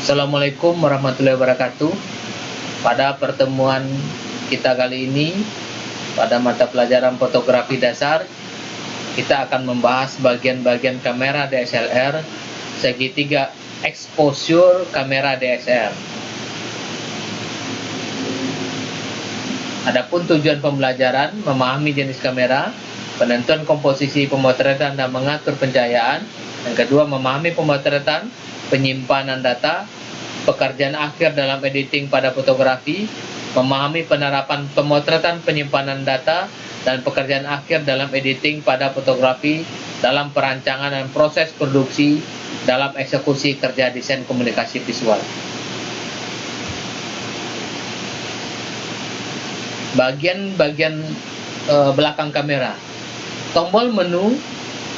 Assalamualaikum warahmatullahi wabarakatuh. Pada pertemuan kita kali ini, pada mata pelajaran fotografi dasar, kita akan membahas bagian-bagian kamera DSLR, segitiga exposure kamera DSLR. Adapun tujuan pembelajaran, memahami jenis kamera, penentuan komposisi pemotretan dan mengatur pencahayaan. Yang kedua, memahami pemotretan, penyimpanan data, pekerjaan akhir dalam editing pada fotografi, memahami penerapan pemotretan, penyimpanan data, dan pekerjaan akhir dalam editing pada fotografi dalam perancangan dan proses produksi dalam eksekusi kerja desain komunikasi visual. Bagian-bagian belakang kamera. Tombol menu,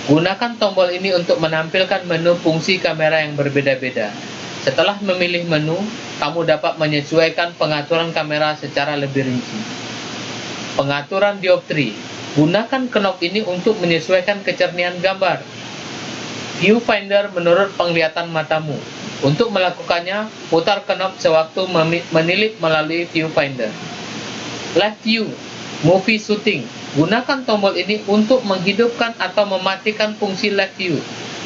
gunakan tombol ini untuk menampilkan menu fungsi kamera yang berbeda-beda. Setelah memilih menu, kamu dapat menyesuaikan pengaturan kamera secara lebih rinci. Pengaturan dioptri, gunakan knob ini untuk menyesuaikan kecernian gambar. Viewfinder menurut penglihatan matamu. Untuk melakukannya, putar knob sewaktu menilip melalui viewfinder. Live view, movie shooting, gunakan tombol ini untuk menghidupkan atau mematikan fungsi live view.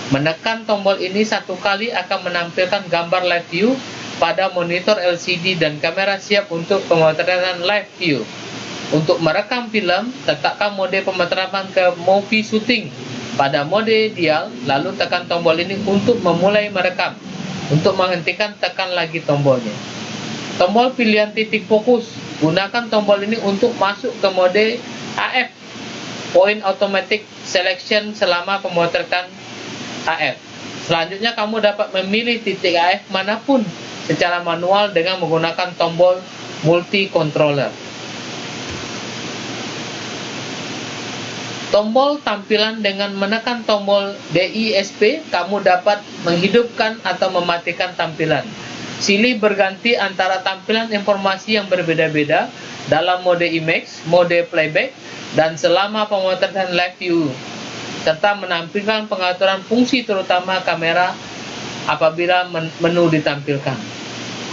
Menekan tombol ini satu kali akan menampilkan gambar live view pada monitor LCD dan kamera siap untuk pemotretan live view. Untuk merekam film, letakkan mode pemotretan ke movie shooting pada mode dial, lalu tekan tombol ini untuk memulai merekam. Untuk menghentikan, tekan lagi tombolnya. Tombol pilihan titik fokus, gunakan tombol ini untuk masuk ke mode AF, Point Automatic Selection, selama pemotretan AF. Selanjutnya kamu dapat memilih titik AF manapun secara manual dengan menggunakan tombol multi controller. Tombol tampilan, dengan menekan tombol DISP, kamu dapat menghidupkan atau mematikan tampilan. Silih berganti antara tampilan informasi yang berbeda-beda dalam mode image, mode playback, dan selama pemotretan live view, serta menampilkan pengaturan fungsi terutama kamera apabila menu ditampilkan.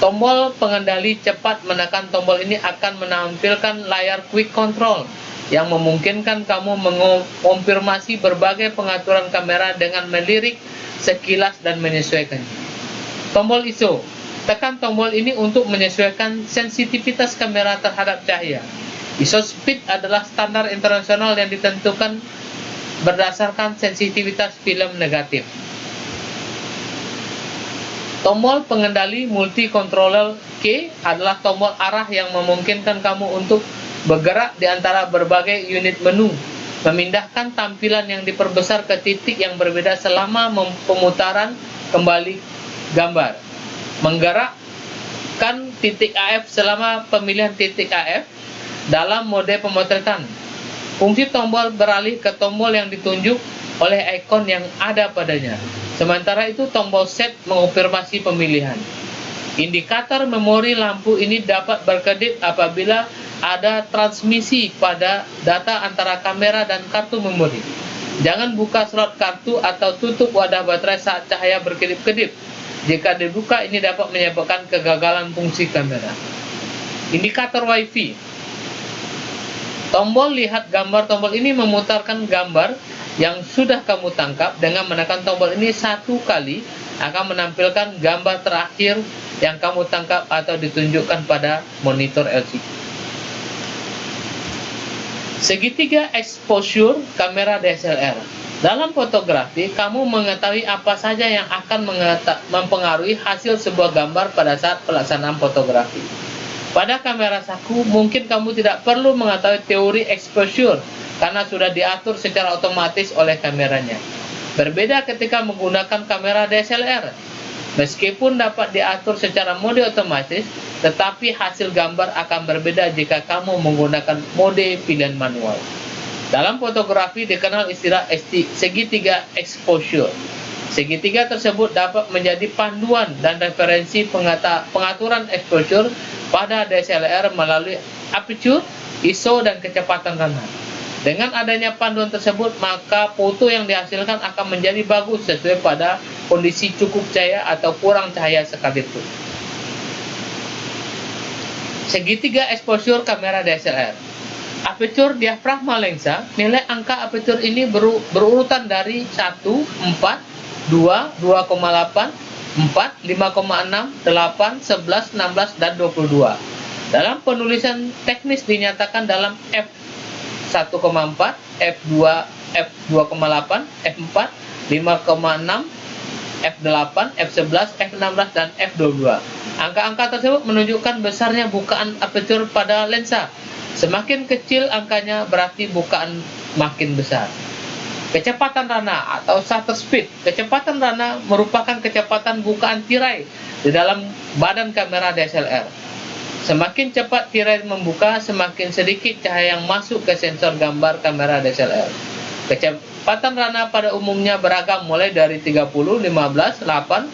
Tombol pengendali cepat, menekan tombol ini akan menampilkan layar quick control yang memungkinkan kamu mengonfirmasi berbagai pengaturan kamera dengan melirik sekilas dan menyesuaikannya. Tombol ISO, tekan tombol ini untuk menyesuaikan sensitivitas kamera terhadap cahaya. ISO speed adalah standar internasional yang ditentukan berdasarkan sensitivitas film negatif. Tombol pengendali multi controller K adalah tombol arah yang memungkinkan kamu untuk bergerak di antara berbagai unit menu, memindahkan tampilan yang diperbesar ke titik yang berbeda selama pemutaran kembali gambar, menggerakkan titik AF selama pemilihan titik AF dalam mode pemotretan. Fungsi tombol beralih ke tombol yang ditunjuk oleh ikon yang ada padanya. Sementara itu, tombol set mengonfirmasi pemilihan. Indikator memori lampu ini dapat berkedip apabila ada transmisi pada data antara kamera dan kartu memori. Jangan buka slot kartu atau tutup wadah baterai saat cahaya berkedip-kedip. Jika dibuka, ini dapat menyebabkan kegagalan fungsi kamera. Indikator Wi-Fi. Tombol lihat gambar, tombol ini memutarkan gambar yang sudah kamu tangkap. Dengan menekan tombol ini satu kali akan menampilkan gambar terakhir yang kamu tangkap atau ditunjukkan pada monitor LCD. Segitiga exposure kamera DSLR. Dalam fotografi, kamu mengetahui apa saja yang akan mempengaruhi hasil sebuah gambar pada saat pelaksanaan fotografi. Pada kamera saku, mungkin kamu tidak perlu mengetahui teori exposure karena sudah diatur secara otomatis oleh kameranya. Berbeda ketika menggunakan kamera DSLR. Meskipun dapat diatur secara mode otomatis, tetapi hasil gambar akan berbeda jika kamu menggunakan mode pilihan manual. Dalam fotografi dikenal istilah segitiga exposure. Segitiga tersebut dapat menjadi panduan dan referensi pengaturan exposure pada DSLR melalui aperture, ISO, dan kecepatan render. Dengan adanya panduan tersebut, maka foto yang dihasilkan akan menjadi bagus sesuai pada kondisi cukup cahaya atau kurang cahaya sekalipun. Segitiga exposure kamera DSLR. Aperture diafragma lensa, nilai angka aperture ini berurutan dari 1, 4, 2, 2,8, 4, 5,6, 8, 11, 16, dan 22. Dalam penulisan teknis dinyatakan dalam F1,4, F2, F2,8, F4, 5,6, F8, F11, F16, dan F22. Angka-angka tersebut menunjukkan besarnya bukaan aperture pada lensa. Semakin kecil angkanya berarti bukaan makin besar. Kecepatan rana atau shutter speed. Kecepatan rana merupakan kecepatan bukaan tirai di dalam badan kamera DSLR. Semakin cepat tirai membuka, semakin sedikit cahaya yang masuk ke sensor gambar kamera DSLR. Kecepatan rana pada umumnya beragam mulai dari 30, 15, 8,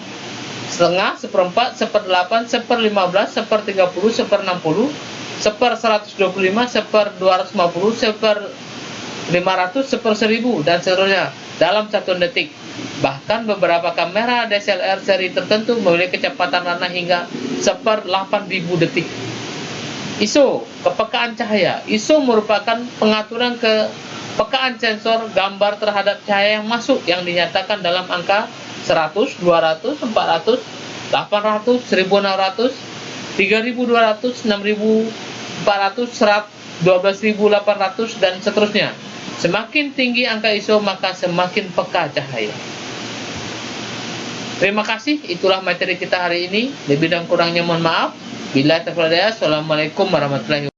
setengah, seperempat, seperdelapan, seper15, seper30, seper60, seper 125, seper 250, seper 500, seper 1000, dan seterusnya dalam 1 detik. Bahkan beberapa kamera DSLR seri tertentu memiliki kecepatan rana hingga seper 8000 detik. ISO, kepekaan cahaya. ISO merupakan pengaturan kepekaan sensor gambar terhadap cahaya yang masuk yang dinyatakan dalam angka 100, 200, 400, 800, 1600, 3200, 6400, 12800, dan seterusnya. Semakin tinggi angka ISO maka semakin peka cahaya. Terima kasih, itulah materi kita hari ini. Lebih dan kurangnya mohon maaf. Bila taufiq wal hidayah. Assalamualaikum warahmatullahi wabarakatuh.